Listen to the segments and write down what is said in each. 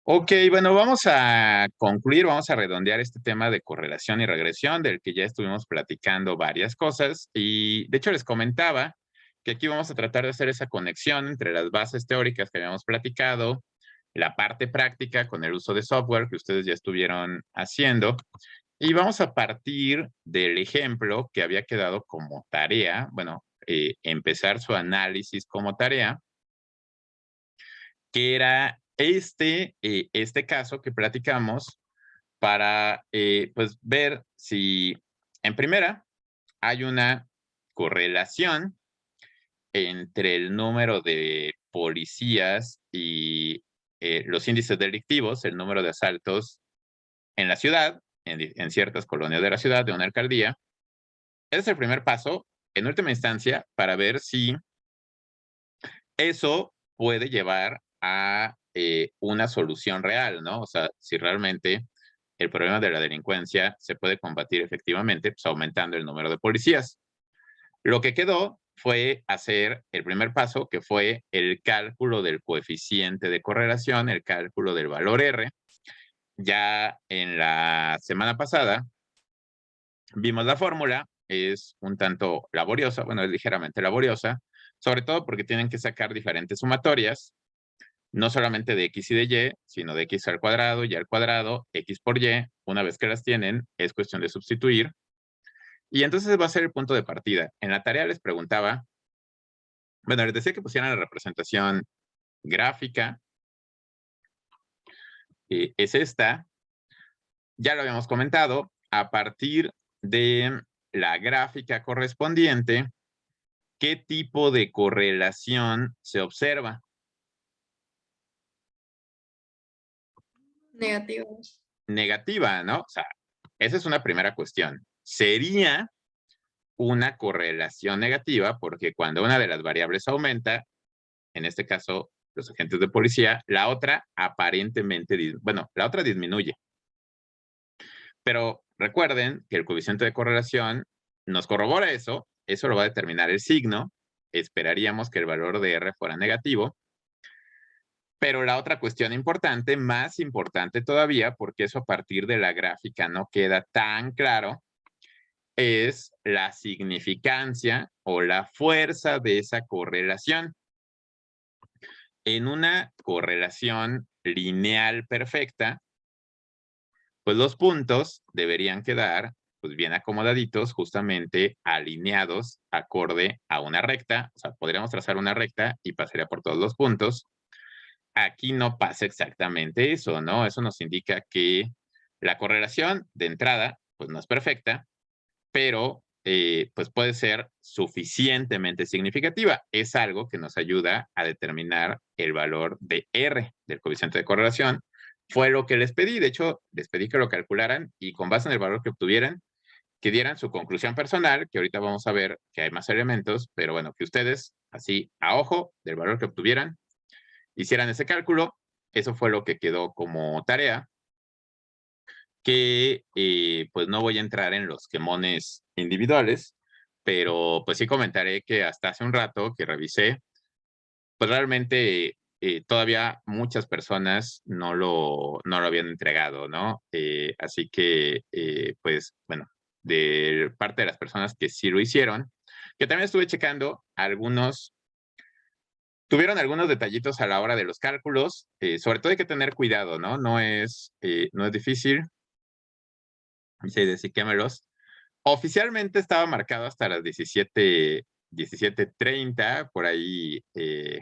Ok, bueno, vamos a concluir, vamos a redondear este tema de correlación y regresión, del que ya estuvimos platicando varias cosas. Y de hecho les comentaba que aquí vamos a tratar de hacer esa conexión entre las bases teóricas que habíamos platicado, la parte práctica con el uso de software que ustedes ya estuvieron haciendo. Y vamos a partir del ejemplo que había quedado como tarea, bueno, empezar su análisis como tarea, que era este caso que platicamos para pues ver si en primera hay una correlación entre el número de policías y los índices delictivos, el número de asaltos en la ciudad, en ciertas colonias de la ciudad, de una alcaldía. Ese es el primer paso, en última instancia, para ver si eso puede llevar a una solución real, ¿no? O sea, si realmente el problema de la delincuencia se puede combatir efectivamente, pues aumentando el número de policías. Lo que quedó fue hacer el primer paso, que fue el cálculo del coeficiente de correlación, el cálculo del valor R. Ya en la semana pasada vimos la fórmula, es un tanto laboriosa, bueno, es ligeramente laboriosa, sobre todo porque tienen que sacar diferentes sumatorias, no solamente de x y de y, sino de x al cuadrado, y al cuadrado, x por y. Una vez que las tienen, es cuestión de sustituir. Y entonces va a ser el punto de partida. En la tarea les preguntaba, bueno, les decía que pusieran la representación gráfica, es esta, ya lo habíamos comentado, a partir de la gráfica correspondiente, ¿qué tipo de correlación se observa? Negativo. Negativa, ¿no? O sea, esa es una primera cuestión. Sería una correlación negativa porque cuando una de las variables aumenta, en este caso los agentes de policía, la otra aparentemente, bueno, la otra disminuye. Pero recuerden que el coeficiente de correlación nos corrobora eso lo va a determinar el signo, esperaríamos que el valor de R fuera negativo, pero la otra cuestión importante, más importante todavía, porque eso a partir de la gráfica no queda tan claro, es la significancia o la fuerza de esa correlación. En una correlación lineal perfecta, pues los puntos deberían quedar pues bien acomodaditos, justamente alineados acorde a una recta. O sea, podríamos trazar una recta y pasaría por todos los puntos. Aquí no pasa exactamente eso, ¿no? Eso nos indica que la correlación de entrada pues no es perfecta, pero pues puede ser suficientemente significativa. Es algo que nos ayuda a determinar el valor de R, del coeficiente de correlación. Fue lo que les pedí. De hecho, les pedí que lo calcularan y con base en el valor que obtuvieran, que dieran su conclusión personal, que ahorita vamos a ver que hay más elementos, pero bueno, que ustedes, así a ojo del valor que obtuvieran, hicieran ese cálculo. Eso fue lo que quedó como tarea, que pues no voy a entrar en los quemones individuales, pero pues sí comentaré que hasta hace un rato que revisé, pues realmente todavía muchas personas no lo habían entregado, ¿no? Así que, pues bueno, de parte de las personas que sí lo hicieron, que también estuve checando, algunos tuvieron algunos detallitos a la hora de los cálculos, sobre todo hay que tener cuidado, ¿no? No es difícil, dice desíquemelos. Oficialmente estaba marcado hasta las 17:30, por ahí. Sí,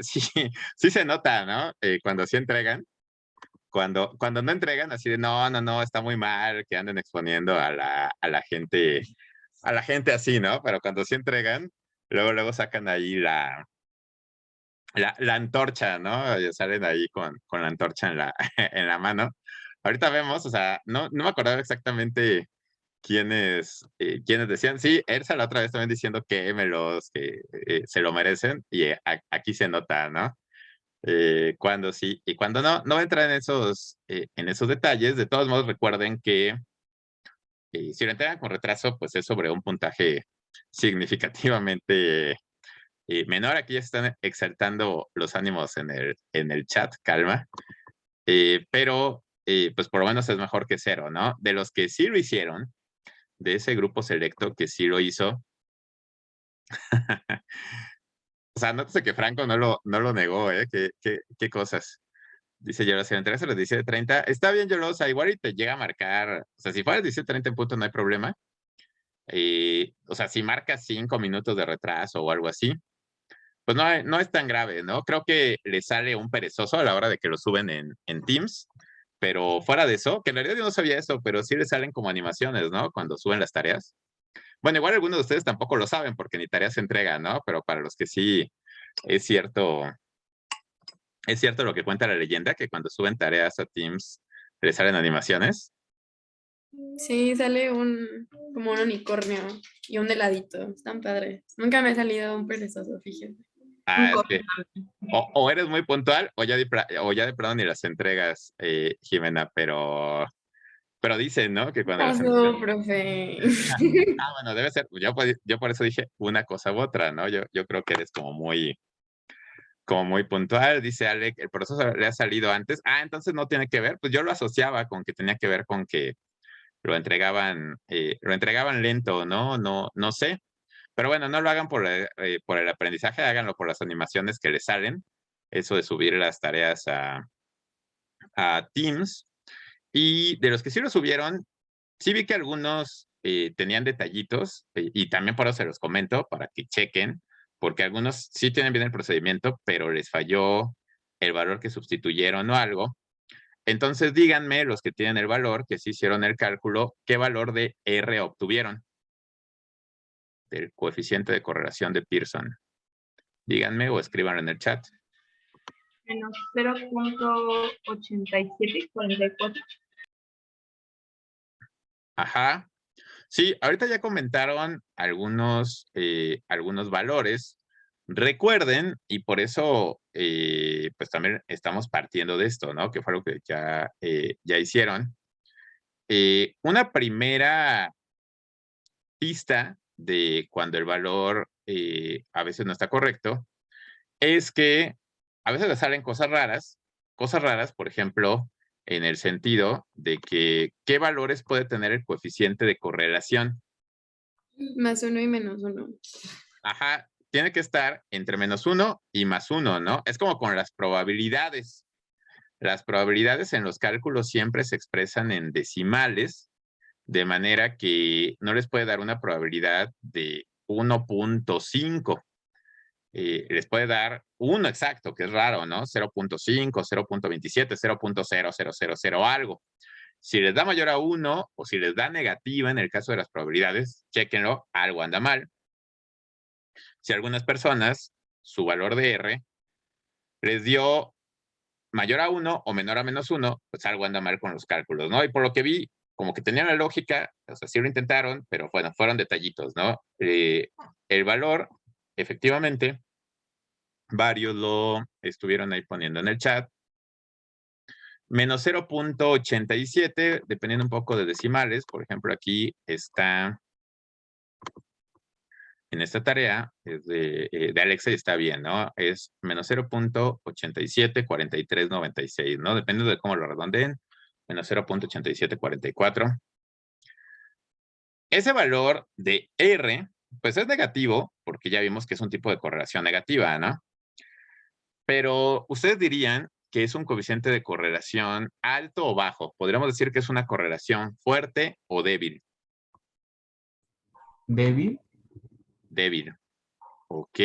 sí, sí se nota, ¿no? Cuando sí entregan, cuando no entregan, así de no, no, no, está muy mal que anden exponiendo a la gente así, ¿no? Pero cuando sí entregan, luego sacan ahí la antorcha, ¿no? Salen ahí con la antorcha en la mano. Ahorita vemos, o sea, no me acordaba exactamente quienes decían, sí, Ersa la otra vez también diciendo que se lo merecen, y aquí se nota, ¿no? Cuando sí y cuando no, no entra en esos detalles. De todos modos, recuerden que si lo entregan con retraso, pues es sobre un puntaje significativamente menor. Aquí ya están exaltando los ánimos en el chat, calma. Pero, pues por lo menos es mejor que 0, ¿no? De los que sí lo hicieron, de ese grupo selecto que sí lo hizo, o sea, nótese que Franco no lo negó, ¿eh? ¿Qué cosas? Dice Yolos, si entregas a los 17:30, está bien, Yolos, o sea, igual y te llega a marcar, o sea, si fuera 17:30 en punto no hay problema. O sea, si marcas 5 minutos de retraso o algo así, pues no es tan grave, ¿no? Creo que le sale un perezoso a la hora de que lo suben en Teams, pero fuera de eso, que en realidad yo no sabía eso, pero sí le salen como animaciones, ¿no? Cuando suben las tareas. Bueno, igual algunos de ustedes tampoco lo saben porque ni tareas se entregan, ¿no? Pero para los que sí, es cierto, es cierto lo que cuenta la leyenda, que cuando suben tareas a Teams le salen animaciones. Sí, sale como un unicornio y un heladito. Están padres. Nunca me ha salido un perezoso, fíjate. Un Ah, es que o eres muy puntual o ya de plano ni las entregas, Jimena, pero dicen, ¿no? Que cuando las entregas. pasó, profe? Bueno, debe ser, yo por eso dije una cosa u otra, ¿no? Yo creo que eres como muy puntual, dice Alec, el proceso le ha salido antes. Entonces no tiene que ver, pues yo lo asociaba con que tenía que ver con que lo entregaban lento, ¿no? No sé. Pero bueno, no lo hagan por el aprendizaje, háganlo por las animaciones que les salen. Eso de subir las tareas a Teams. Y de los que sí lo subieron, sí vi que algunos tenían detallitos, y también por eso se los comento, para que chequen, porque algunos sí tienen bien el procedimiento, pero les falló el valor que sustituyeron o algo. Entonces díganme, los que tienen el valor, que sí hicieron el cálculo, qué valor de R obtuvieron, del coeficiente de correlación de Pearson. Díganme o escríbanlo en el chat. Menos 0.8744. Ajá. Sí, ahorita ya comentaron algunos valores. Recuerden, y por eso, pues también estamos partiendo de esto, ¿no? Que fue lo que ya hicieron. Una primera pista de cuando el valor a veces no está correcto es que a veces le salen cosas raras, por ejemplo, en el sentido de que qué valores puede tener el coeficiente de correlación. +1 y -1. Ajá, tiene que estar entre -1 y +1, ¿no? Es como con las probabilidades. Las probabilidades en los cálculos siempre se expresan en decimales, de manera que no les puede dar una probabilidad de 1.5. Les puede dar uno exacto, que es raro, ¿no? 0.5, 0.27, 0.0000 algo. Si les da mayor a 1 o si les da negativa en el caso de las probabilidades, chéquenlo, algo anda mal. Si algunas personas, su valor de R, les dio mayor a 1 o menor a -1, pues algo anda mal con los cálculos, ¿no? Y por lo que vi, como que tenían la lógica, o sea, sí lo intentaron, pero bueno, fueron detallitos, ¿no? El valor, efectivamente, varios lo estuvieron ahí poniendo en el chat, menos 0.87, dependiendo un poco de decimales. Por ejemplo, aquí está, en esta tarea, es de Alexa y está bien, ¿no? Es menos 0.874396, ¿no? Dependiendo de cómo lo redondeen, menos 0.8744. Ese valor de R, pues es negativo, porque ya vimos que es un tipo de correlación negativa, ¿no? Pero ustedes dirían que es un coeficiente de correlación alto o bajo. Podríamos decir que es una correlación fuerte o débil. ¿Débil? Débil. Ok.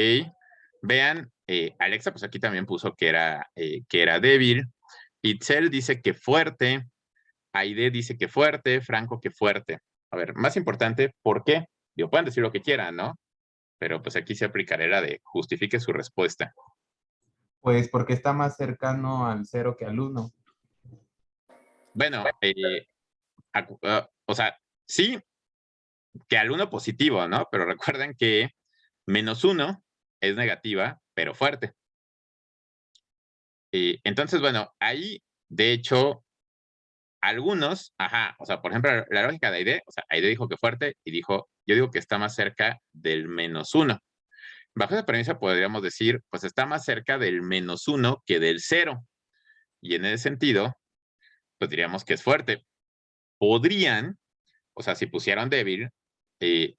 Vean, Alexa, pues aquí también puso que era débil. Itzel dice que fuerte. Aide dice que fuerte. Franco que fuerte. A ver, más importante, ¿por qué? Digo, pueden decir lo que quieran, ¿no? Pero pues aquí se aplicará la de justifique su respuesta. Pues porque está más cercano al 0 que al 1. Bueno, o sea, sí, que al 1 positivo, ¿no? Pero recuerden que -1 es negativa, pero fuerte. Entonces, bueno, ahí, de hecho, algunos, o sea, por ejemplo, la lógica de Aide, o sea, Aide dijo que fuerte y dijo, yo digo que está más cerca del -1. Bajo esa premisa podríamos decir, pues está más cerca del -1 que del 0. Y en ese sentido, pues diríamos que es fuerte. Podrían, o sea, si pusieron débil,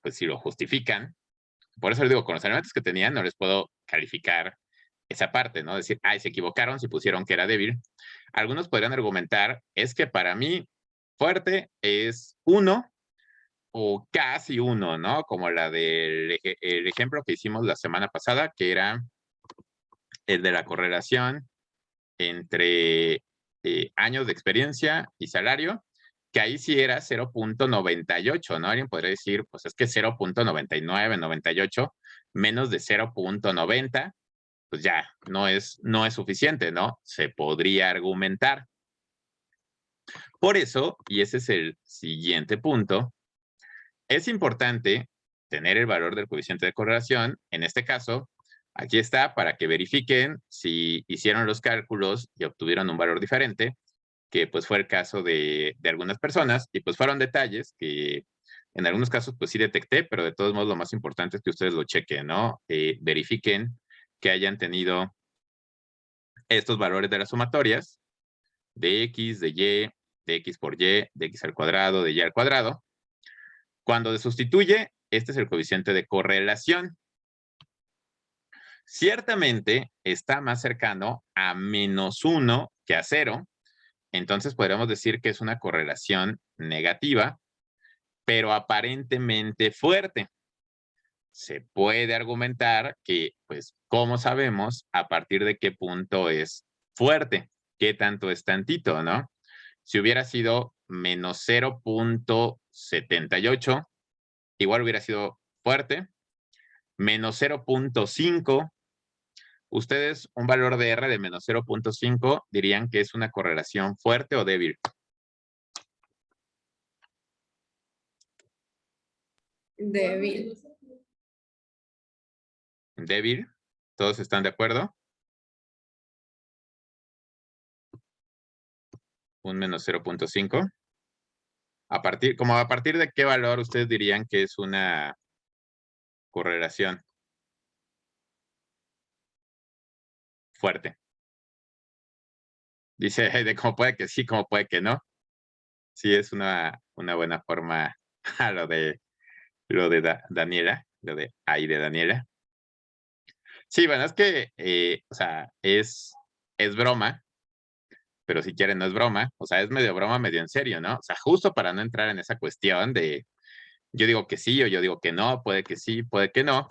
pues si lo justifican, por eso les digo, con los elementos que tenían, no les puedo calificar esa parte, ¿no? Decir, ay, se equivocaron si pusieron que era débil. Algunos podrían argumentar, es que para mí, fuerte es 1 o casi 1, ¿no? Como el ejemplo que hicimos la semana pasada, que era el de la correlación entre años de experiencia y salario, que ahí sí era 0.98, ¿no? Alguien podría decir, pues es que 0.99, 98, menos de 0.90, pues ya no es suficiente, ¿no? Se podría argumentar. Por eso, y ese es el siguiente punto, es importante tener el valor del coeficiente de correlación. En este caso, aquí está para que verifiquen si hicieron los cálculos y obtuvieron un valor diferente, que pues fue el caso de algunas personas, y pues fueron detalles que en algunos casos pues sí detecté, pero de todos modos lo más importante es que ustedes lo chequen, ¿no? Verifiquen que hayan tenido estos valores de las sumatorias, de x, de y, de x por y, de x al cuadrado, de y al cuadrado. Cuando se sustituye, este es el coeficiente de correlación. Ciertamente está más cercano a -1 que a 0, entonces podríamos decir que es una correlación negativa, pero aparentemente fuerte. Se puede argumentar que, pues, ¿cómo sabemos a partir de qué punto es fuerte? ¿Qué tanto es tantito, no? Si hubiera sido -0.78, igual hubiera sido fuerte. -0.5, ustedes un valor de R de -0.5 dirían que es una correlación fuerte o débil. Débil. Débil. ¿Todos están de acuerdo? Un -0.5. A partir de qué valor ustedes dirían que es una correlación fuerte. Dice de cómo puede que sí, cómo puede que no. Sí, es una buena forma a lo de Daniela, lo de ahí de Daniela. Sí, bueno, es que, o sea, es broma, pero si quieren no es broma, o sea, es medio broma, medio en serio, ¿no? O sea, justo para no entrar en esa cuestión de yo digo que sí o yo digo que no, puede que sí, puede que no.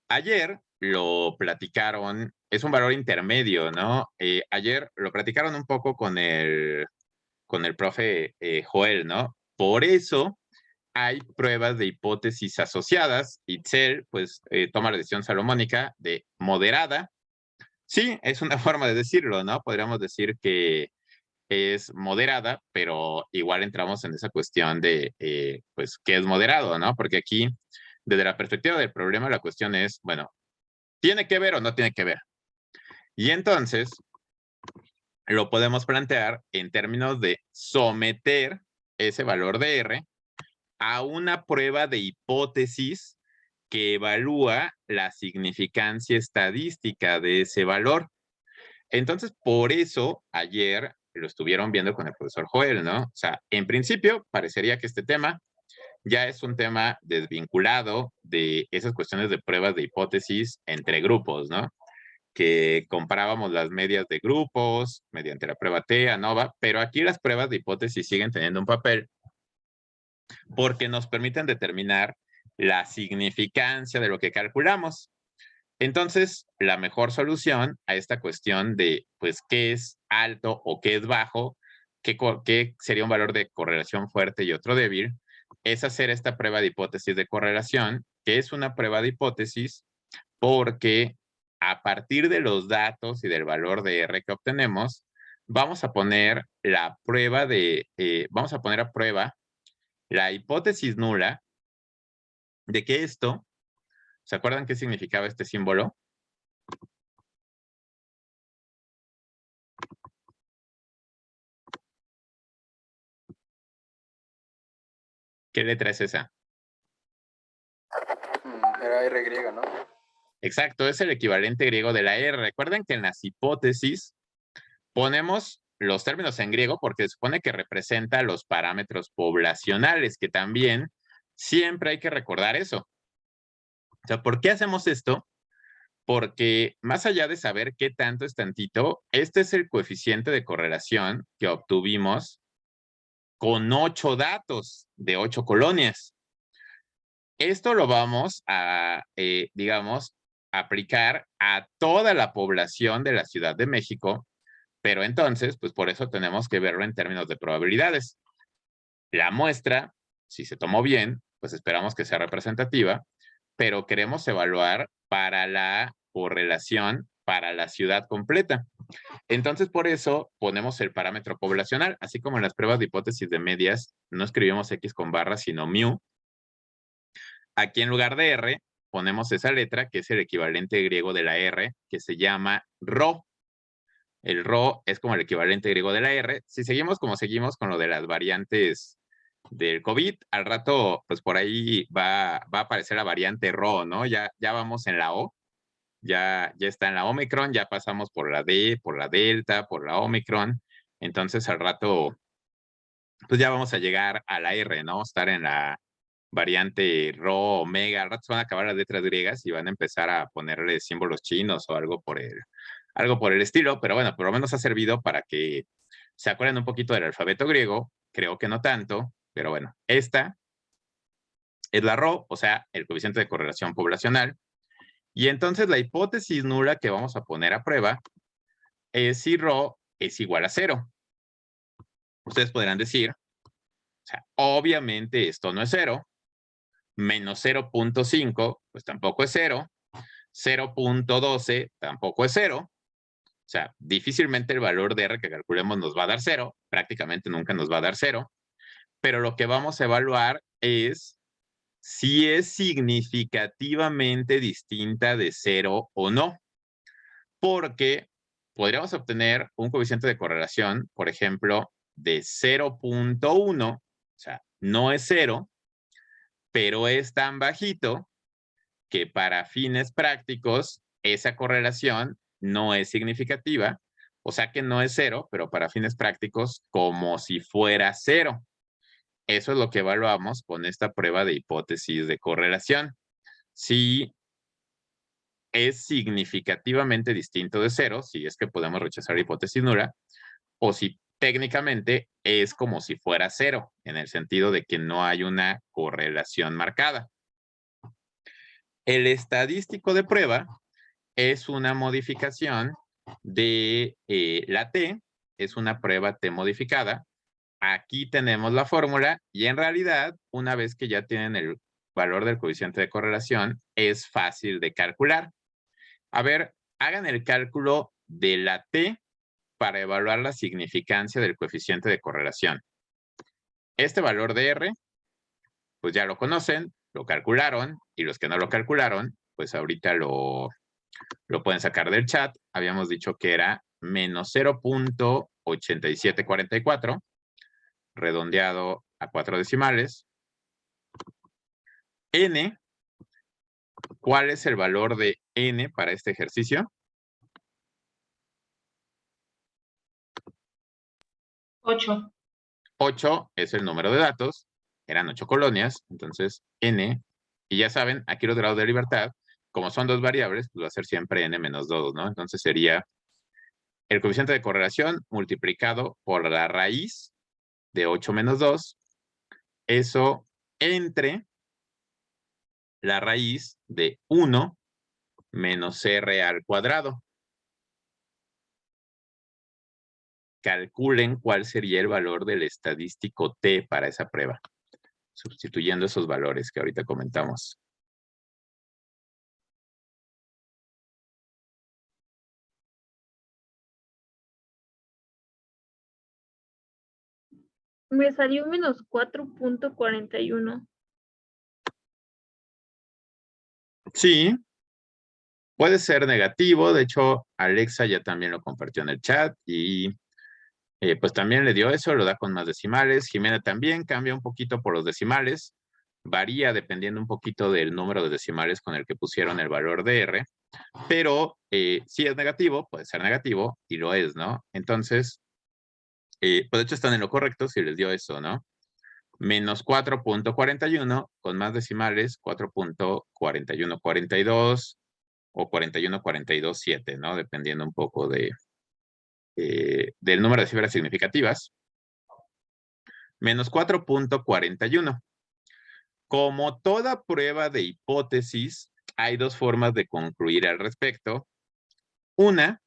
Ayer lo platicaron, es un valor intermedio, ¿no? Ayer lo platicaron un poco con el profe Joel, ¿no? Por eso hay pruebas de hipótesis asociadas. Itzel, pues, toma la decisión salomónica de moderada. Sí, es una forma de decirlo, ¿no? Podríamos decir que es moderada, pero igual entramos en esa cuestión de, pues, ¿qué es moderado, no? Porque aquí, desde la perspectiva del problema, la cuestión es, bueno, ¿tiene que ver o no tiene que ver? Y entonces, lo podemos plantear en términos de someter ese valor de R a una prueba de hipótesis que evalúa la significancia estadística de ese valor. Entonces, por eso ayer lo estuvieron viendo con el profesor Joel, ¿no? O sea, en principio parecería que este tema ya es un tema desvinculado de esas cuestiones de pruebas de hipótesis entre grupos, ¿no? Que comparábamos las medias de grupos mediante la prueba T, ANOVA, pero aquí las pruebas de hipótesis siguen teniendo un papel porque nos permiten determinar la significancia de lo que calculamos. Entonces, la mejor solución a esta cuestión de, pues, qué es alto o qué es bajo, qué sería un valor de correlación fuerte y otro débil, es hacer esta prueba de hipótesis de correlación, que es una prueba de hipótesis porque a partir de los datos y del valor de R que obtenemos, vamos a poner vamos a poner a prueba la hipótesis nula de que esto, ¿se acuerdan qué significaba este símbolo? ¿Qué letra es esa? era R griega, ¿no? Exacto, es el equivalente griego de la R. Recuerden que en las hipótesis ponemos los términos en griego porque se supone que representa los parámetros poblacionales, que también siempre hay que recordar eso. O sea, ¿por qué hacemos esto? Porque más allá de saber qué tanto es tantito, este es el coeficiente de correlación que obtuvimos con 8 datos de 8 colonias. Esto lo vamos a, digamos, aplicar a toda la población de la Ciudad de México, pero entonces, pues por eso tenemos que verlo en términos de probabilidades. La muestra, si se tomó bien, pues esperamos que sea representativa, pero queremos evaluar para la correlación para la ciudad completa. Entonces, por eso ponemos el parámetro poblacional, así como en las pruebas de hipótesis de medias, no escribimos X con barra, sino mu. Aquí en lugar de R, ponemos esa letra, que es el equivalente griego de la R, que se llama Rho. El Rho es como el equivalente griego de la R. Si seguimos como seguimos con lo de las variantes del COVID, al rato, pues por ahí va a aparecer la variante Rho, ¿no? Ya vamos en la O. Ya está en la Omicron, ya pasamos por la D, por la Delta, por la Omicron. Entonces, al rato, pues ya vamos a llegar a la R, ¿no? Estar en la variante Rho, Omega. Al rato se van a acabar las letras griegas y van a empezar a ponerle símbolos chinos o algo por el estilo. Pero bueno, por lo menos ha servido para que se acuerden un poquito del alfabeto griego. Creo que no tanto, pero bueno, esta es la Rho, o sea, el coeficiente de correlación poblacional. Y entonces la hipótesis nula que vamos a poner a prueba es si Rho es igual a 0. Ustedes podrán decir, o sea, obviamente esto no es 0, menos 0.5, pues tampoco es 0, 0.12 tampoco es 0, o sea, difícilmente el valor de R que calculemos nos va a dar 0, prácticamente nunca nos va a dar 0, pero lo que vamos a evaluar es si es significativamente distinta de 0 o no, porque podríamos obtener un coeficiente de correlación, por ejemplo, de 0.1, o sea, no es 0, pero es tan bajito que para fines prácticos esa correlación no es significativa, o sea que no es 0, pero para fines prácticos como si fuera 0. Eso es lo que evaluamos con esta prueba de hipótesis de correlación. Si es significativamente distinto de 0, si es que podemos rechazar la hipótesis nula, o si técnicamente es como si fuera 0, en el sentido de que no hay una correlación marcada. El estadístico de prueba es una modificación de la T, es una prueba T modificada. Aquí tenemos la fórmula y en realidad, una vez que ya tienen el valor del coeficiente de correlación, es fácil de calcular. A ver, hagan el cálculo de la T para evaluar la significancia del coeficiente de correlación. Este valor de R, pues ya lo conocen, lo calcularon, y los que no lo calcularon, pues ahorita lo pueden sacar del chat. Habíamos dicho que era menos 0.8744, redondeado a 4 decimales. N, ¿cuál es el valor de N para este ejercicio? 8. 8 es el número de datos, eran 8 colonias, entonces N, y ya saben, aquí los grados de libertad, como son dos variables, pues va a ser siempre N menos 2, ¿no? Entonces sería el coeficiente de correlación multiplicado por la raíz de 8 menos 2, eso entre la raíz de 1 menos R al cuadrado. Calculen cuál sería el valor del estadístico T para esa prueba, sustituyendo esos valores que ahorita comentamos. Me salió menos 4.41. Sí, puede ser negativo. De hecho, Alexa ya también lo compartió en el chat y pues también le dio eso, lo da con más decimales. Jimena también cambia un poquito por los decimales. Varía dependiendo un poquito del número de decimales con el que pusieron el valor de R, pero si es negativo, puede ser negativo y lo es, ¿no? Entonces, pues de hecho están en lo correcto si les dio eso, ¿no? Menos 4.41 con más decimales, 4.4142 o 41.427, ¿no? Dependiendo un poco del número de cifras significativas. Menos 4.41. Como toda prueba de hipótesis, hay dos formas de concluir al respecto. Una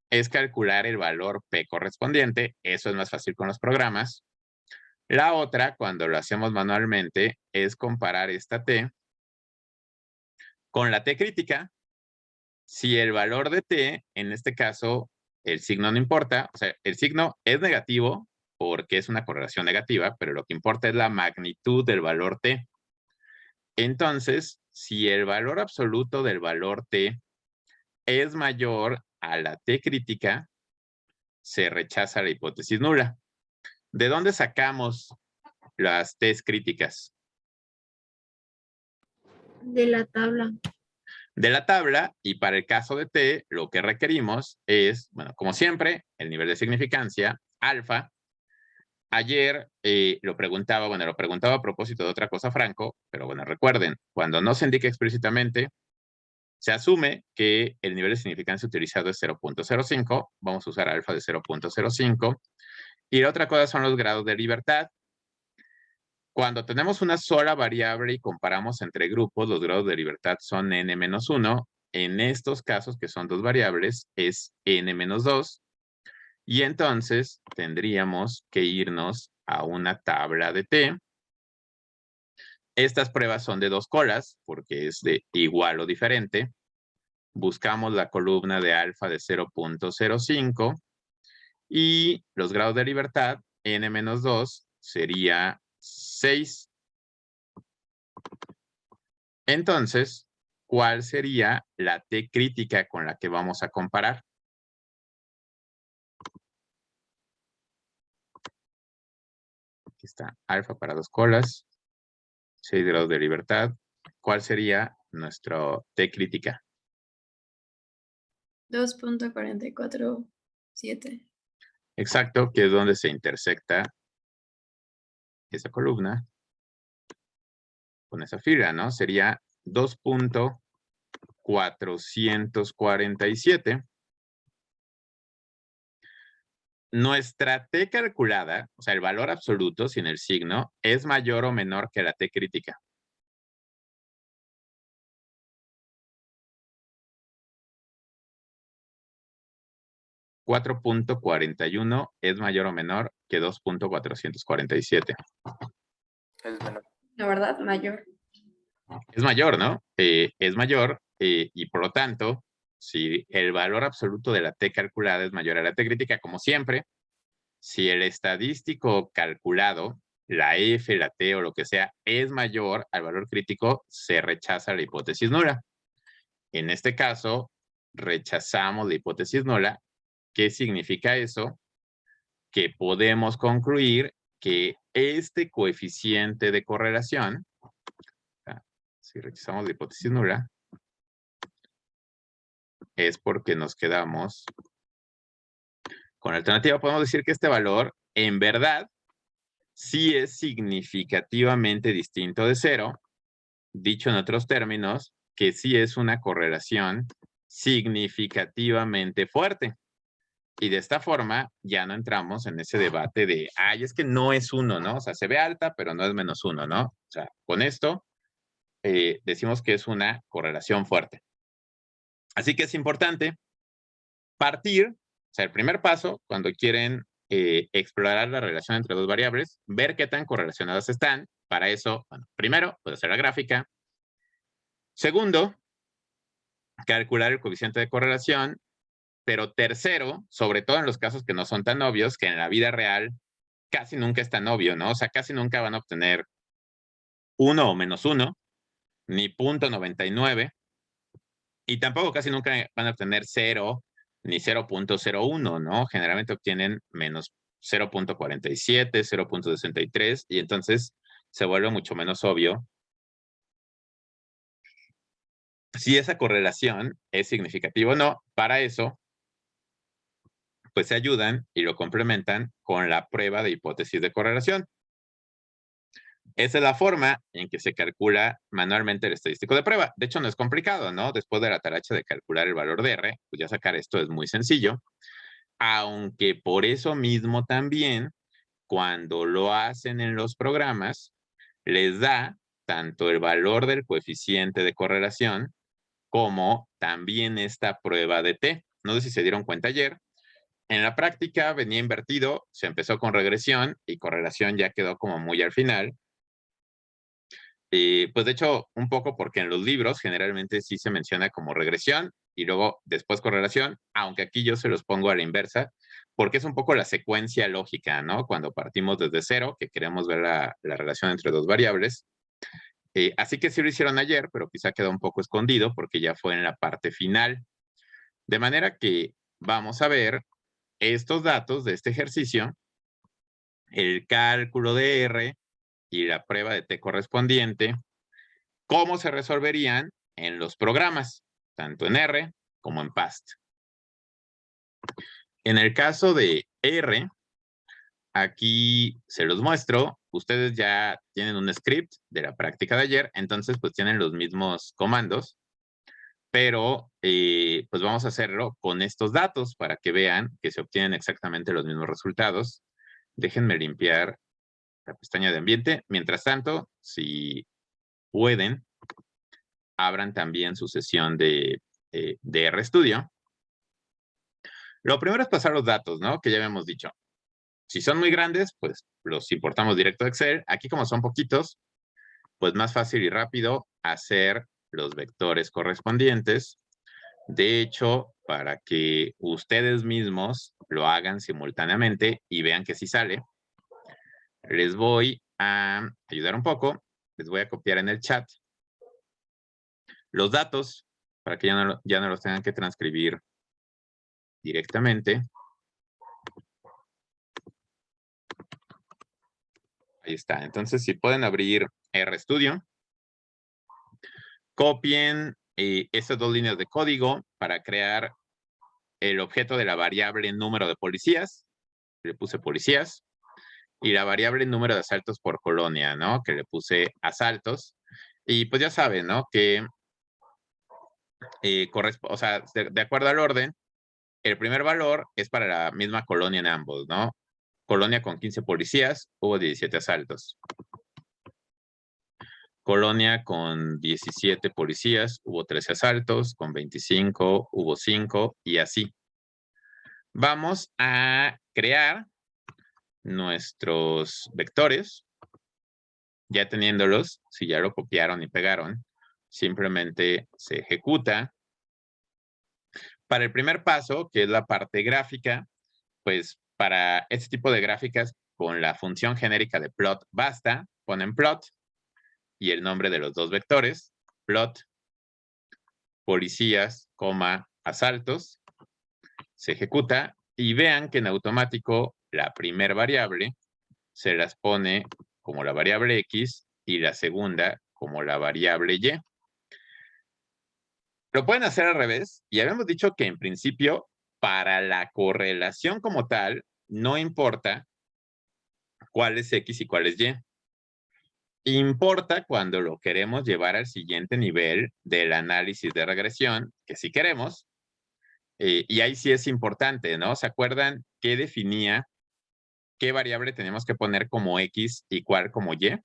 es calcular el valor P correspondiente. Eso es más fácil con los programas. La otra, cuando lo hacemos manualmente, es comparar esta T con la T crítica. Si el valor de T, en este caso, el signo no importa, o sea, el signo es negativo porque es una correlación negativa, pero lo que importa es la magnitud del valor T. Entonces, si el valor absoluto del valor T es mayor a la T crítica, se rechaza la hipótesis nula. ¿De dónde sacamos las T's críticas? De la tabla. De la tabla, y para el caso de T, lo que requerimos es, bueno, como siempre, el nivel de significancia, alfa. Ayer lo preguntaba a propósito de otra cosa Franco, pero bueno, recuerden, cuando no se indica explícitamente, se asume que el nivel de significancia utilizado es 0.05, vamos a usar alfa de 0.05, y la otra cosa son los grados de libertad. Cuando tenemos una sola variable y comparamos entre grupos, los grados de libertad son n-1. En estos casos, que son dos variables, es n-2. Y entonces tendríamos que irnos a una tabla de T. Estas pruebas son de dos colas, porque es de igual o diferente. Buscamos la columna de alfa de 0.05. Y los grados de libertad, n-2, sería 6. Entonces, ¿cuál sería la T crítica con la que vamos a comparar? Aquí está, alfa para dos colas, 6 grados de libertad. ¿Cuál sería nuestra T crítica? 2.447. Exacto, que es donde se intersecta esa columna con esa fila, ¿no? Sería 2.447. Nuestra T calculada, o sea, el valor absoluto sin el signo, es mayor o menor que la T crítica. $4.41 es mayor o menor que 2.447. Es menor. La verdad, mayor. Es mayor, ¿no? Es mayor y por lo tanto, si el valor absoluto de la T calculada es mayor a la T crítica, como siempre, si el estadístico calculado, la F, la T o lo que sea, es mayor al valor crítico, se rechaza la hipótesis nula. En este caso, rechazamos la hipótesis nula. ¿Qué significa eso? Que podemos concluir que este coeficiente de correlación, si rechazamos la hipótesis nula, es porque nos quedamos con la alternativa. Podemos decir que este valor, en verdad, sí es significativamente distinto de 0, dicho en otros términos, que sí es una correlación significativamente fuerte. Y de esta forma ya no entramos en ese debate de, ay, es que no es 1, ¿no? O sea, se ve alta, pero no es -1, ¿no? O sea, con esto decimos que es una correlación fuerte. Así que es importante partir, o sea, el primer paso, cuando quieren explorar la relación entre dos variables, ver qué tan correlacionadas están. Para eso, bueno, primero, puede ser la gráfica. Segundo, calcular el coeficiente de correlación. Pero tercero, sobre todo en los casos que no son tan obvios, que en la vida real casi nunca es tan obvio, ¿no? O sea, casi nunca van a obtener 1 o -1, ni .99, y tampoco casi nunca van a obtener 0 ni 0.01, ¿no? Generalmente obtienen menos 0.47, 0.63, y entonces se vuelve mucho menos obvio si esa correlación es significativa o no. Para eso, pues se ayudan y lo complementan con la prueba de hipótesis de correlación. Esa es la forma en que se calcula manualmente el estadístico de prueba. De hecho, no es complicado, ¿no? Después de la taracha de calcular el valor de R, pues ya sacar esto es muy sencillo. Aunque por eso mismo también, cuando lo hacen en los programas, les da tanto el valor del coeficiente de correlación como también esta prueba de T. No sé si se dieron cuenta ayer. En la práctica venía invertido, se empezó con regresión y correlación ya quedó como muy al final. Pues de hecho, un poco porque en los libros generalmente sí se menciona como regresión y luego después correlación, aunque aquí yo se los pongo a la inversa, porque es un poco la secuencia lógica, ¿no? Cuando partimos desde cero, que queremos ver la relación entre dos variables. Así que sí lo hicieron ayer, pero quizá quedó un poco escondido porque ya fue en la parte final. De manera que vamos a ver estos datos de este ejercicio, el cálculo de R y la prueba de T correspondiente, cómo se resolverían en los programas, tanto en R como en PAST. En el caso de R, aquí se los muestro. Ustedes ya tienen un script de la práctica de ayer, entonces pues tienen los mismos comandos, pero pues vamos a hacerlo con estos datos para que vean que se obtienen exactamente los mismos resultados. Déjenme limpiar la pestaña de ambiente. Mientras tanto, si pueden, abran también su sesión de RStudio. Lo primero es pasar los datos, ¿no? Que ya habíamos dicho. Si son muy grandes, pues los importamos directo a Excel. Aquí como son poquitos, pues más fácil y rápido hacer los vectores correspondientes. De hecho, para que ustedes mismos lo hagan simultáneamente y vean que sí sale, les voy a ayudar un poco. Les voy a copiar en el chat los datos para que ya no los tengan que transcribir directamente. Ahí está. Entonces, si pueden abrir RStudio, copien estas dos líneas de código para crear el objeto de la variable número de policías. Le puse policías. Y la variable número de asaltos por colonia, ¿no? Que le puse asaltos. Y pues ya saben, ¿no? Que o sea, de acuerdo al orden, el primer valor es para la misma colonia en ambos, ¿no? Colonia con 15 policías, hubo 17 asaltos. Colonia con 17 policías, hubo 13 asaltos, con 25 hubo 5 y así. Vamos a crear nuestros vectores. Ya teniéndolos, si ya lo copiaron y pegaron, simplemente se ejecuta. Para el primer paso, que es la parte gráfica, pues para este tipo de gráficas, con la función genérica de plot basta, ponen plot y el nombre de los dos vectores, plot, policías, asaltos, se ejecuta y vean que en automático la primera variable se las pone como la variable X y la segunda como la variable Y. Lo pueden hacer al revés y habíamos dicho que en principio para la correlación como tal no importa cuál es X y cuál es Y. Importa cuando lo queremos llevar al siguiente nivel del análisis de regresión, que sí queremos, y ahí sí es importante, ¿no? ¿Se acuerdan qué definía qué variable tenemos que poner como X y cuál como Y?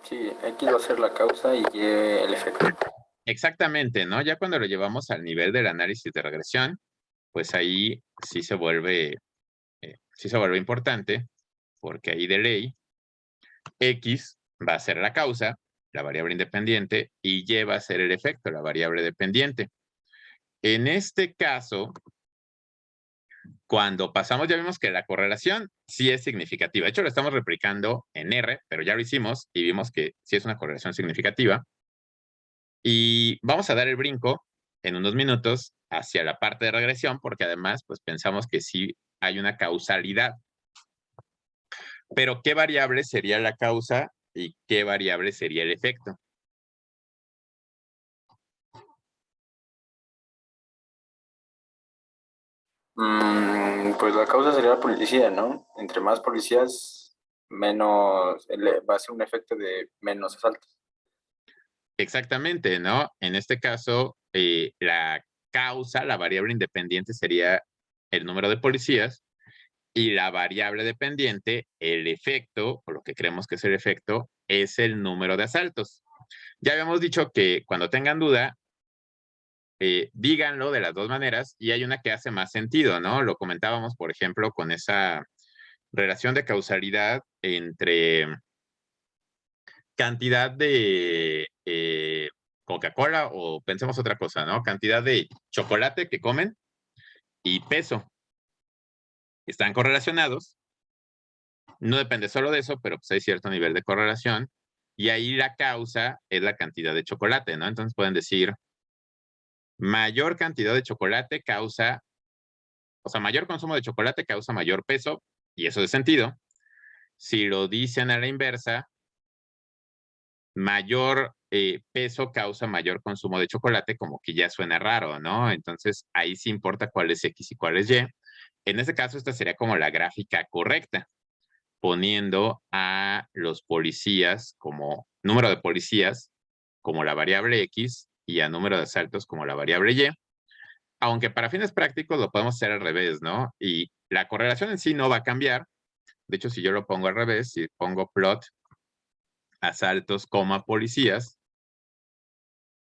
Sí, X va a ser la causa y Y el efecto. Exactamente, ¿no? Ya cuando lo llevamos al nivel del análisis de regresión, pues ahí sí se vuelve importante, porque ahí de ley, X va a ser la causa, la variable independiente, y Y va a ser el efecto, la variable dependiente. En este caso, cuando pasamos, ya vimos que la correlación sí es significativa. De hecho, lo estamos replicando en R, pero ya lo hicimos y vimos que sí es una correlación significativa. Y vamos a dar el brinco en unos minutos hacia la parte de regresión, porque además, pues pensamos que sí hay una causalidad. Pero ¿qué variable sería la causa y qué variable sería el efecto? Pues la causa sería la policía, ¿no? Entre más policías, menos, va a ser un efecto de menos asaltos. Exactamente, ¿no? En este caso, la causa, la variable independiente sería el número de policías y la variable dependiente, el efecto, o lo que creemos que es el efecto, es el número de asaltos. Ya habíamos dicho que cuando tengan duda, díganlo de las dos maneras y hay una que hace más sentido, ¿no? Lo comentábamos, por ejemplo, con esa relación de causalidad entre cantidad de Coca-Cola o pensemos otra cosa, ¿no? Cantidad de chocolate que comen y peso. Están correlacionados. No depende solo de eso, pero pues hay cierto nivel de correlación. Y ahí la causa es la cantidad de chocolate, ¿no? Entonces pueden decir, mayor cantidad de chocolate causa, o sea, mayor consumo de chocolate causa mayor peso, y eso es sentido. Si lo dicen a la inversa, mayor peso causa mayor consumo de chocolate, como que ya suena raro, ¿no? Entonces, ahí sí importa cuál es X y cuál es Y. En este caso, esta sería como la gráfica correcta, poniendo a los policías como número de policías como la variable X y a número de asaltos como la variable Y. Aunque para fines prácticos lo podemos hacer al revés, ¿no? Y la correlación en sí no va a cambiar. De hecho, si yo lo pongo al revés, si pongo plot asaltos, policías,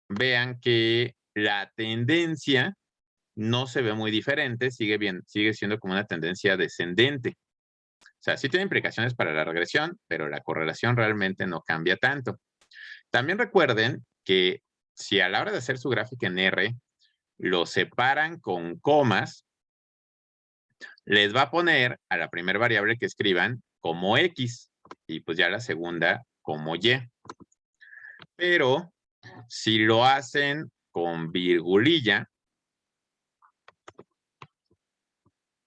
vean que la tendencia no se ve muy diferente, sigue siendo como una tendencia descendente. O sea, sí tiene implicaciones para la regresión, pero la correlación realmente no cambia tanto. También recuerden que si a la hora de hacer su gráfica en R, lo separan con comas, les va a poner a la primera variable que escriban como X y pues ya la segunda como Y. Pero si lo hacen con virgulilla,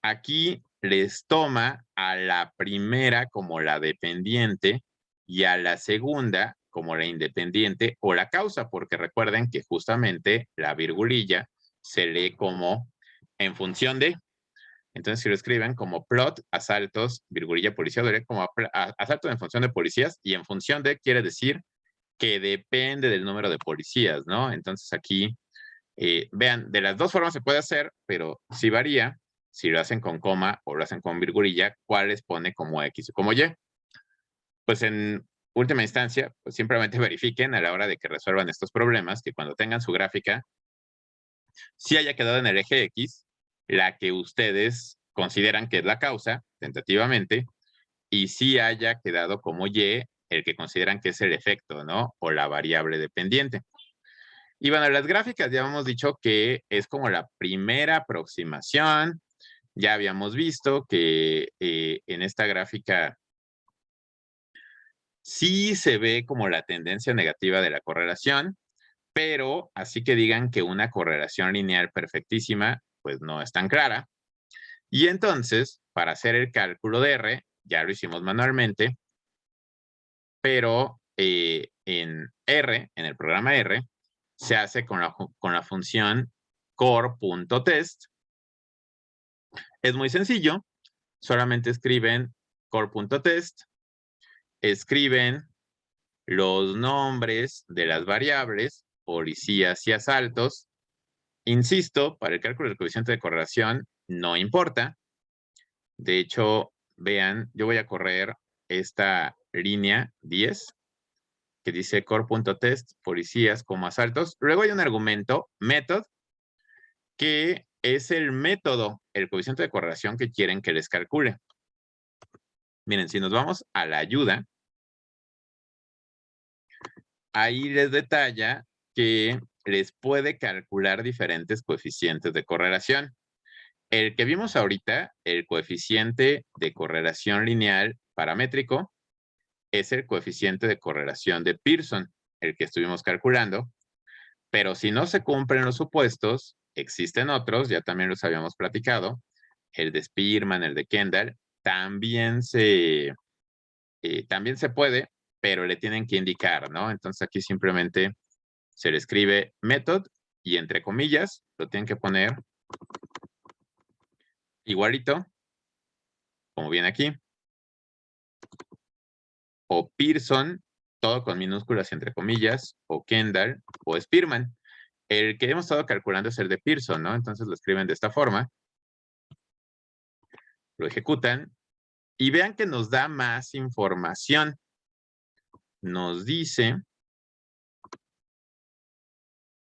aquí les toma a la primera como la dependiente y a la segunda como la independiente o la causa, porque recuerden que justamente la virgulilla se lee como en función de. Entonces, si lo escriben como plot, asaltos, virgulilla, policía, como asaltos en función de policías y en función de quiere decir que depende del número de policías, ¿no? Entonces aquí, vean, de las dos formas se puede hacer, pero sí varía si lo hacen con coma o lo hacen con virgulilla, cuál les pone como X o como Y. Pues en última instancia, pues simplemente verifiquen a la hora de que resuelvan estos problemas que cuando tengan su gráfica, sí haya quedado en el eje X, la que ustedes consideran que es la causa, tentativamente, y sí haya quedado como Y, el que consideran que es el efecto, ¿no? O la variable dependiente. Y bueno, las gráficas ya hemos dicho que es como la primera aproximación. Ya habíamos visto que en esta gráfica sí se ve como la tendencia negativa de la correlación, pero así que digan que una correlación lineal perfectísima, pues no es tan clara. Y entonces, para hacer el cálculo de R, ya lo hicimos manualmente, pero en R, en el programa R, se hace con la función core.test. Es muy sencillo, solamente escriben core.test, escriben los nombres de las variables, policías y asaltos. Insisto, para el cálculo del coeficiente de correlación no importa. De hecho, vean, yo voy a correr esta línea 10 que dice core.test, policías como asaltos. Luego hay un argumento, method, que es el método, el coeficiente de correlación que quieren que les calcule. Miren, si nos vamos a la ayuda, ahí les detalla que les puede calcular diferentes coeficientes de correlación. El que vimos ahorita, el coeficiente de correlación lineal paramétrico, es el coeficiente de correlación de Pearson, el que estuvimos calculando. Pero si no se cumplen los supuestos, existen otros, ya también los habíamos platicado. el de Spearman, el de Kendall, también se puede, pero le tienen que indicar, ¿no? Entonces aquí simplemente se le escribe method y entre comillas lo tienen que poner igualito, como viene aquí. O Pearson, todo con minúsculas entre comillas, o Kendall, o Spearman. El que hemos estado calculando es el de Pearson, ¿no? Entonces lo escriben de esta forma. Lo ejecutan. Y vean que nos da más información. Nos dice,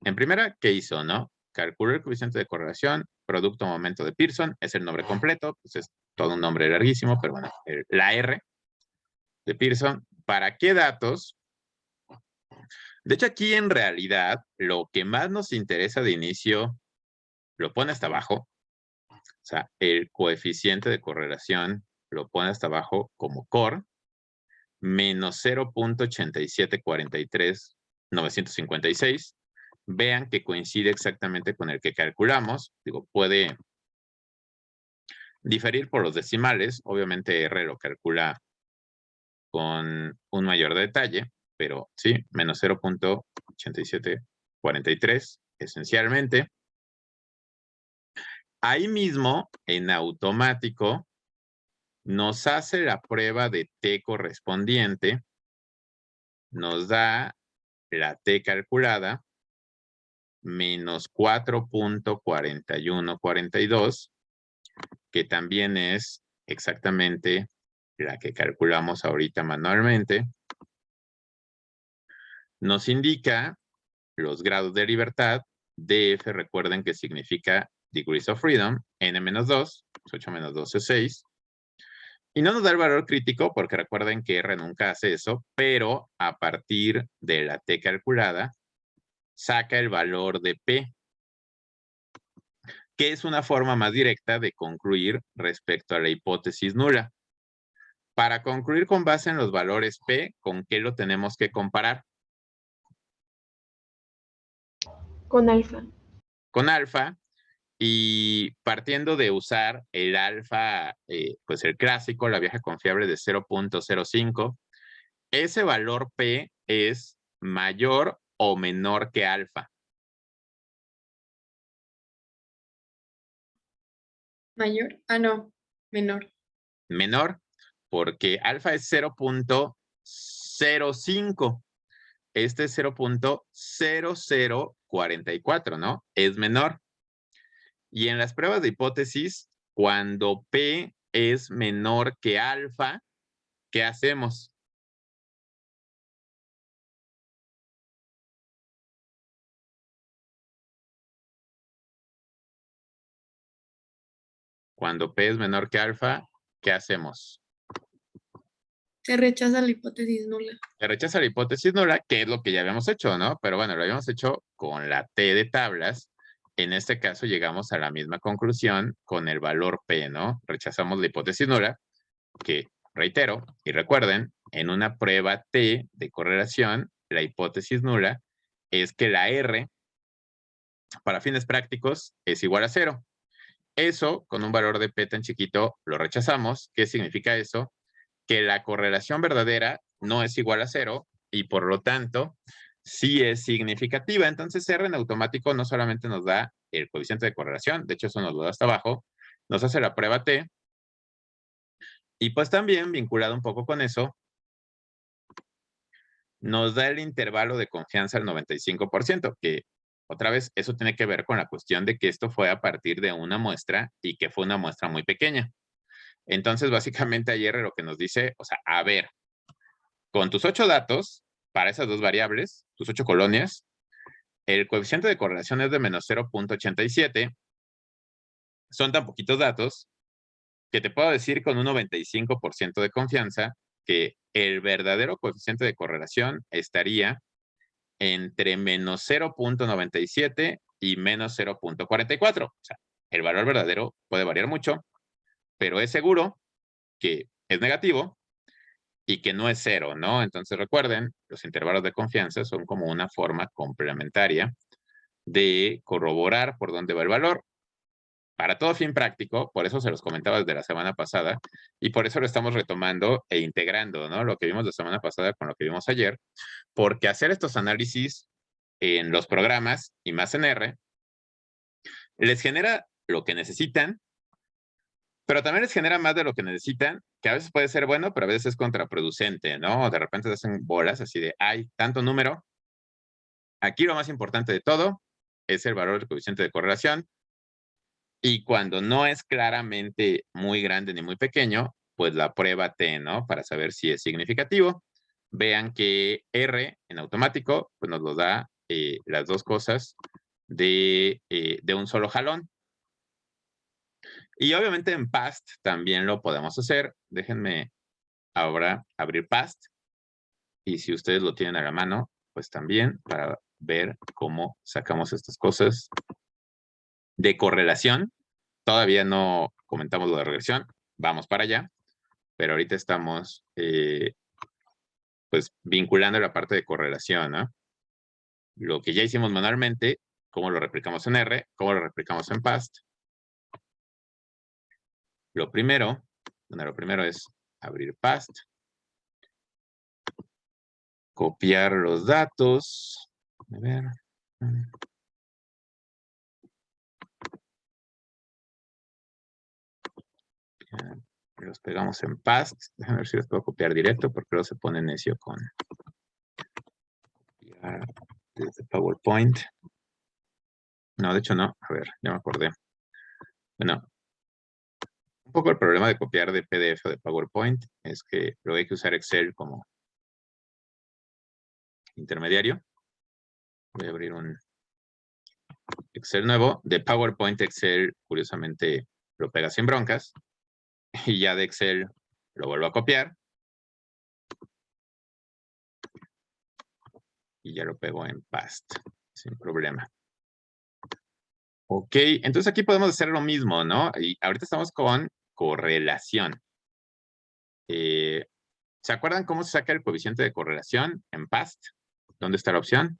en primera, ¿qué hizo, no? Calculó el coeficiente de correlación, producto momento de Pearson, es el nombre completo, pues es todo un nombre larguísimo, pero bueno, la R de Pearson. ¿Para qué datos? De hecho, aquí en realidad, lo que más nos interesa de inicio, lo pone hasta abajo. O sea, el coeficiente de correlación lo pone hasta abajo como core, menos 0.8743.956. Vean que coincide exactamente con el que calculamos. Digo, puede diferir por los decimales. Obviamente R lo calcula con un mayor detalle, pero sí, menos 0.8743 esencialmente. Ahí mismo, en automático, nos hace la prueba de T correspondiente, nos da la T calculada, menos 4.4142, que también es exactamente la que calculamos ahorita manualmente. Nos indica los grados de libertad. DF, recuerden que significa degrees of freedom, n-2, 8 menos 2 es 6. Y no nos da el valor crítico porque recuerden que R nunca hace eso, pero a partir de la T calculada, saca el valor de P, que es una forma más directa de concluir respecto a la hipótesis nula. Para concluir con base en los valores P, ¿con qué lo tenemos que comparar? Con alfa. Con alfa. Y partiendo de usar el alfa, pues el clásico, la vieja confiable de 0.05, ese valor P es mayor o menor que alfa. ¿Mayor? Ah, no, menor. Menor, porque alfa es 0.05. Este es 0.0044, ¿no? Es menor. Y en las pruebas de hipótesis, cuando P es menor que alfa, ¿qué hacemos? Cuando P es menor que alfa, ¿qué hacemos? Se rechaza la hipótesis nula. Se rechaza la hipótesis nula, que es lo que ya habíamos hecho, ¿no? Pero bueno, lo habíamos hecho con la T de tablas. En este caso llegamos a la misma conclusión con el valor P, ¿no? Rechazamos la hipótesis nula, que reitero, y recuerden, en una prueba T de correlación, la hipótesis nula es que la R, para fines prácticos, es igual a 0. Eso, con un valor de P tan chiquito, lo rechazamos. ¿Qué significa eso? Que la correlación verdadera no es igual a 0 y por lo tanto sí es significativa. Entonces R en automático no solamente nos da el coeficiente de correlación, de hecho eso nos lo da hasta abajo, nos hace la prueba T y pues también vinculado un poco con eso, nos da el intervalo de confianza al 95%, que otra vez eso tiene que ver con la cuestión de que esto fue a partir de una muestra y que fue una muestra muy pequeña. Entonces, básicamente ayer lo que nos dice, o sea, a ver, con tus 8 datos, para esas dos variables, tus 8 colonias, el coeficiente de correlación es de menos 0.87. Son tan poquitos datos que te puedo decir con un 95% de confianza que el verdadero coeficiente de correlación estaría entre menos 0.97 y menos 0.44. O sea, el valor verdadero puede variar mucho, pero es seguro que es negativo y que no es 0, ¿no? Entonces recuerden, los intervalos de confianza son como una forma complementaria de corroborar por dónde va el valor. para todo fin práctico, por eso se los comentaba desde la semana pasada, y por eso lo estamos retomando e integrando, ¿no? Lo que vimos la semana pasada con lo que vimos ayer, porque hacer estos análisis en los programas, y más en R, les genera lo que necesitan, pero también les genera más de lo que necesitan, que a veces puede ser bueno, pero a veces es contraproducente, ¿no? De repente se hacen bolas así de, hay tanto número. Aquí lo más importante de todo es el valor del coeficiente de correlación. Y cuando no es claramente muy grande ni muy pequeño, pues la prueba T, ¿no? Para saber si es significativo. Vean que R en automático, pues nos lo da las dos cosas de un solo jalón. Y obviamente en PAST también lo podemos hacer. Déjenme ahora abrir PAST. Y si ustedes lo tienen a la mano, pues también para ver cómo sacamos estas cosas de correlación. Todavía no comentamos lo de regresión. Vamos para allá. Pero ahorita estamos pues vinculando la parte de correlación, ¿no? Lo que ya hicimos manualmente, cómo lo replicamos en R, cómo lo replicamos en PAST. Lo primero es abrir PAST, copiar los datos, a ver, los pegamos en PAST, déjenme ver si los puedo copiar directo, porque luego se pone necio con copiar desde PowerPoint. No, de hecho no, a ver, ya me acordé. Bueno, un poco el problema de copiar de PDF o de PowerPoint es que luego hay que usar Excel como intermediario. Voy a abrir un Excel nuevo. De PowerPoint Excel, curiosamente, lo pega sin broncas. Y ya de Excel lo vuelvo a copiar. Y ya lo pego en PAST, sin problema. Ok, entonces aquí podemos hacer lo mismo, ¿no? Y ahorita estamos con correlación. ¿Se acuerdan cómo se saca el coeficiente de correlación en PAST? ¿Dónde está la opción?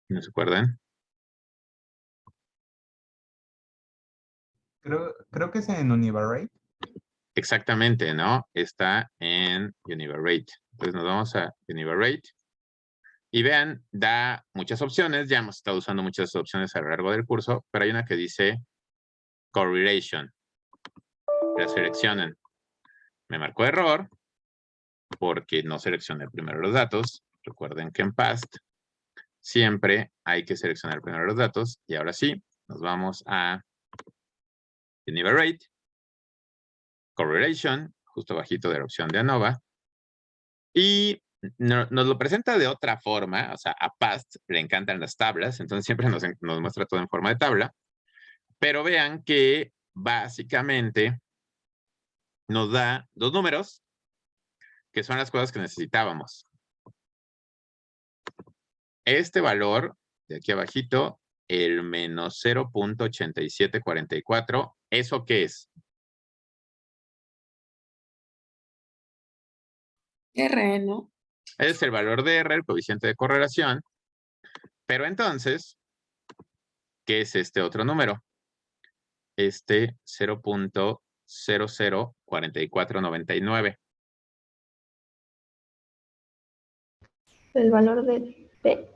¿No se acuerdan? Creo que es en Univarate. Exactamente, ¿no? Está en Univarate. Entonces nos vamos a Univarate. Y vean, da muchas opciones. Ya hemos estado usando muchas opciones a lo largo del curso, pero hay una que dice Correlation. La seleccionan. Me marcó error porque no seleccioné primero los datos. Recuerden que en PAST siempre hay que seleccionar primero los datos. Y ahora sí, nos vamos a Univarate, Correlation, justo bajito de la opción de ANOVA. Y nos lo presenta de otra forma, o sea, a PAST le encantan las tablas, entonces siempre nos muestra todo en forma de tabla. Pero vean que básicamente nos da dos números, que son las cosas que necesitábamos. Este valor de aquí abajito, el menos 0.8744, ¿eso qué es? R, ¿no? Es el valor de R, el coeficiente de correlación. Pero entonces, ¿qué es este otro número? Este 0.004499. El valor de P.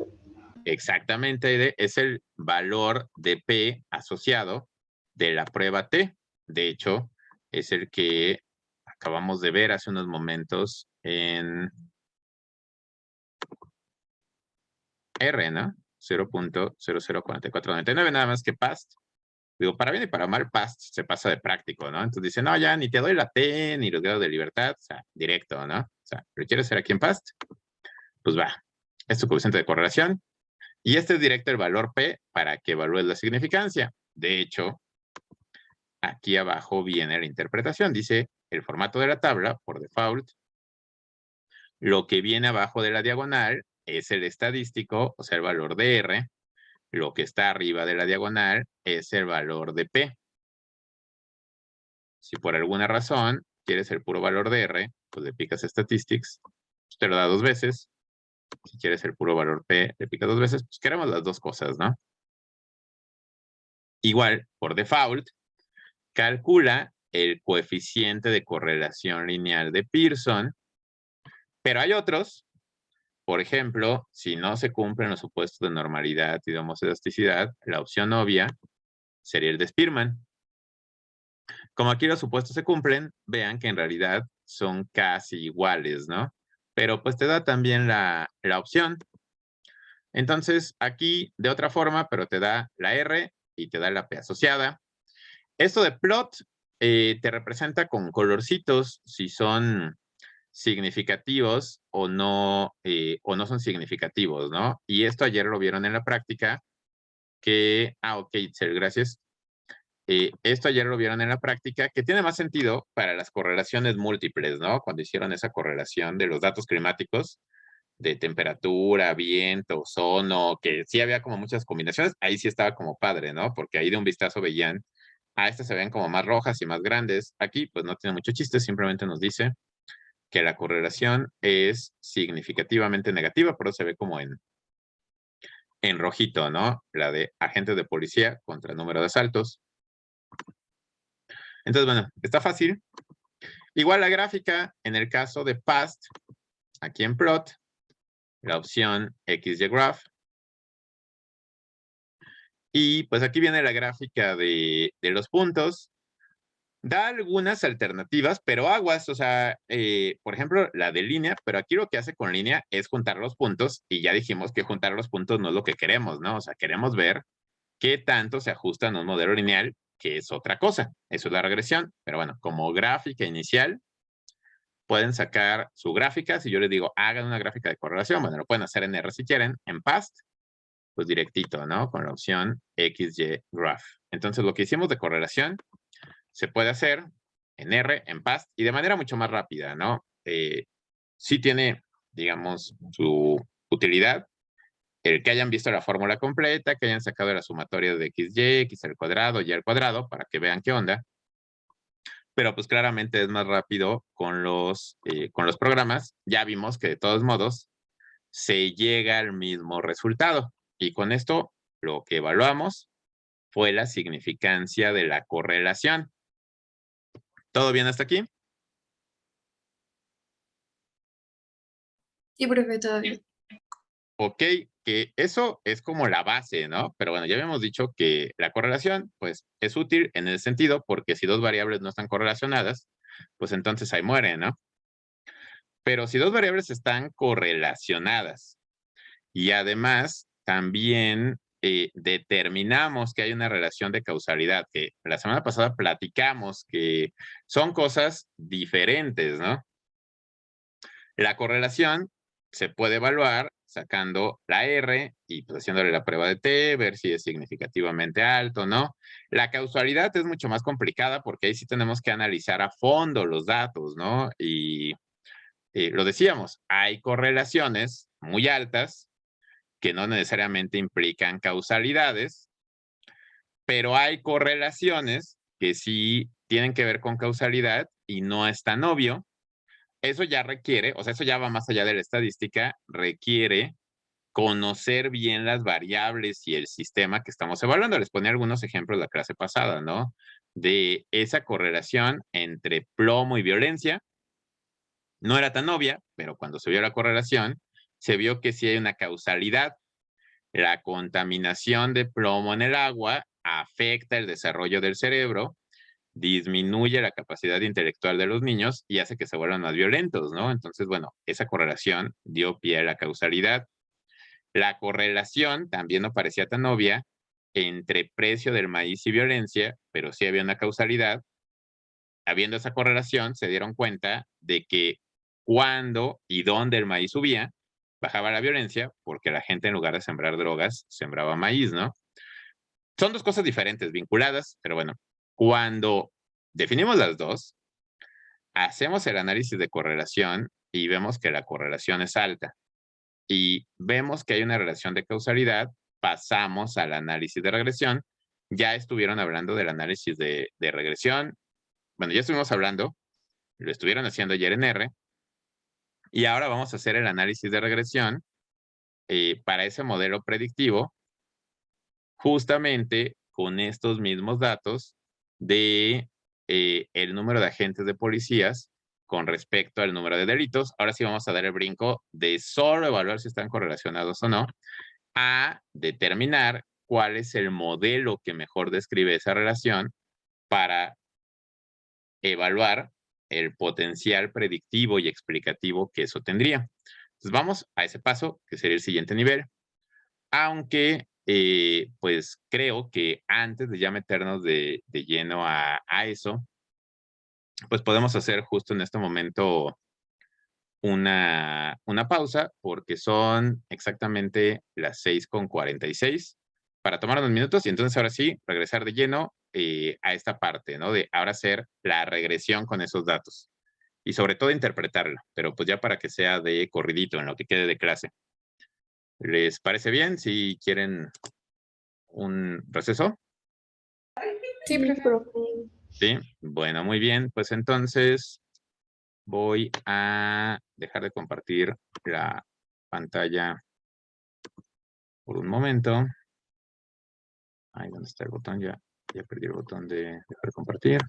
Exactamente, es el valor de P asociado de la prueba T. De hecho, es el que acabamos de ver hace unos momentos en R, ¿no? 0.004499, nada más que PAST. Digo, para bien y para mal, PAST se pasa de práctico, ¿no? Entonces dice, no, ya ni te doy la T, ni los grados de libertad, o sea, directo, ¿no? O sea, ¿lo quieres hacer aquí en PAST? Pues va, es tu coeficiente de correlación. Y este es directo el valor P para que evalúes la significancia. De hecho, aquí abajo viene la interpretación. Dice el formato de la tabla, por default. Lo que viene abajo de la diagonal es el estadístico, o sea, el valor de R. Lo que está arriba de la diagonal es el valor de P. Si por alguna razón quieres el puro valor de R, pues le picas Statistics, te lo da dos veces Si quieres el puro valor P, le pica 2 veces, pues queremos las dos cosas, ¿no? Igual, por default, calcula el coeficiente de correlación lineal de Pearson, pero hay otros. Por ejemplo, si no se cumplen los supuestos de normalidad y de homoscedasticidad, la opción obvia sería el de Spearman. Como aquí los supuestos se cumplen, vean que en realidad son casi iguales, ¿no? Pero pues te da también la opción. Entonces, aquí de otra forma, pero te da la R y te da la P asociada. Esto de plot te representa con colorcitos si son significativos o no son significativos, ¿no? Y esto ayer lo vieron en la práctica que, ok, Itzel, gracias. Esto ayer lo vieron en la práctica que tiene más sentido para las correlaciones múltiples, ¿no? Cuando hicieron esa correlación de los datos climáticos, de temperatura, viento, ozono, que sí había como muchas combinaciones, ahí sí estaba como padre, ¿no? Porque ahí de un vistazo veían, estas se ven como más rojas y más grandes. Aquí pues no tiene mucho chiste, simplemente nos dice que la correlación es significativamente negativa, pero se ve como en rojito, ¿no? La de agentes de policía contra el número de asaltos. Entonces, bueno, está fácil. Igual la gráfica, en el caso de past, aquí en plot, la opción XYGraph. Y pues aquí viene la gráfica de los puntos. Da algunas alternativas, pero aguas, o sea, por ejemplo, la de línea, pero aquí lo que hace con línea es juntar los puntos y ya dijimos que juntar los puntos no es lo que queremos, ¿no? O sea, queremos ver qué tanto se ajustan a un modelo lineal, que es otra cosa. Eso es la regresión, pero bueno, como gráfica inicial, pueden sacar su gráfica. Si yo les digo, hagan una gráfica de correlación, bueno, lo pueden hacer en R si quieren, en past, pues directito, ¿no? Con la opción XYGraph. Entonces, lo que hicimos de correlación se puede hacer en R, en past, y de manera mucho más rápida, ¿no? Sí tiene, digamos, su utilidad, el que hayan visto la fórmula completa, que hayan sacado la sumatoria de XY, X al cuadrado, Y al cuadrado, para que vean qué onda. Pero pues claramente es más rápido con los programas. Ya vimos que de todos modos se llega al mismo resultado. Y con esto lo que evaluamos fue la significancia de la correlación. ¿Todo bien hasta aquí? Sí, profe, todo bien. Ok, que eso es como la base, ¿no? Pero bueno, ya habíamos dicho que la correlación, pues, es útil en el sentido porque si dos variables no están correlacionadas, pues entonces ahí mueren, ¿no? Pero si dos variables están correlacionadas y además también determinamos que hay una relación de causalidad, que la semana pasada platicamos que son cosas diferentes, ¿no? La correlación se puede evaluar sacando la R y pues haciéndole la prueba de T, ver si es significativamente alto, ¿no? La causalidad es mucho más complicada porque ahí sí tenemos que analizar a fondo los datos, ¿no? Y lo decíamos, hay correlaciones muy altas que no necesariamente implican causalidades, pero hay correlaciones que sí tienen que ver con causalidad y no es tan obvio. Eso ya requiere, o sea, eso ya va más allá de la estadística, requiere conocer bien las variables y el sistema que estamos evaluando. Les ponía algunos ejemplos la clase pasada, ¿no? De esa correlación entre plomo y violencia. No era tan obvia, pero cuando se vio la correlación, se vio que sí hay una causalidad. La contaminación de plomo en el agua afecta el desarrollo del cerebro, disminuye la capacidad intelectual de los niños y hace que se vuelvan más violentos, ¿no? Entonces, bueno, esa correlación dio pie a la causalidad. La correlación también no parecía tan obvia entre precio del maíz y violencia, pero sí había una causalidad. Habiendo esa correlación, se dieron cuenta de que cuando y dónde el maíz subía, bajaba la violencia, porque la gente en lugar de sembrar drogas, sembraba maíz, ¿no? Son dos cosas diferentes, vinculadas, pero bueno, cuando definimos las dos, hacemos el análisis de correlación y vemos que la correlación es alta. Y vemos que hay una relación de causalidad, pasamos al análisis de regresión. Ya estuvieron hablando del análisis de regresión. Bueno, ya estuvimos hablando, lo estuvieron haciendo ayer en R. Y ahora vamos a hacer el análisis de regresión para ese modelo predictivo, justamente con estos mismos datos de el número de agentes de policías con respecto al número de delitos. Ahora sí vamos a dar el brinco de solo evaluar si están correlacionados o no, a determinar cuál es el modelo que mejor describe esa relación para evaluar el potencial predictivo y explicativo que eso tendría. Entonces vamos a ese paso, que sería el siguiente nivel. Aunque, pues creo que antes de ya meternos de lleno a eso, pues podemos hacer justo en este momento una pausa, porque son exactamente las 6:46 para tomar unos minutos y entonces ahora sí, regresar de lleno a esta parte, ¿no? De ahora hacer la regresión con esos datos y sobre todo interpretarlo, pero pues ya para que sea de corridito en lo que quede de clase. ¿Les parece bien si quieren un receso? Sí, Sí, profe. profe. Sí, bueno, muy bien. Pues entonces voy a dejar de compartir la pantalla por un momento. Ahí donde está el botón, ya perdí el botón de compartir.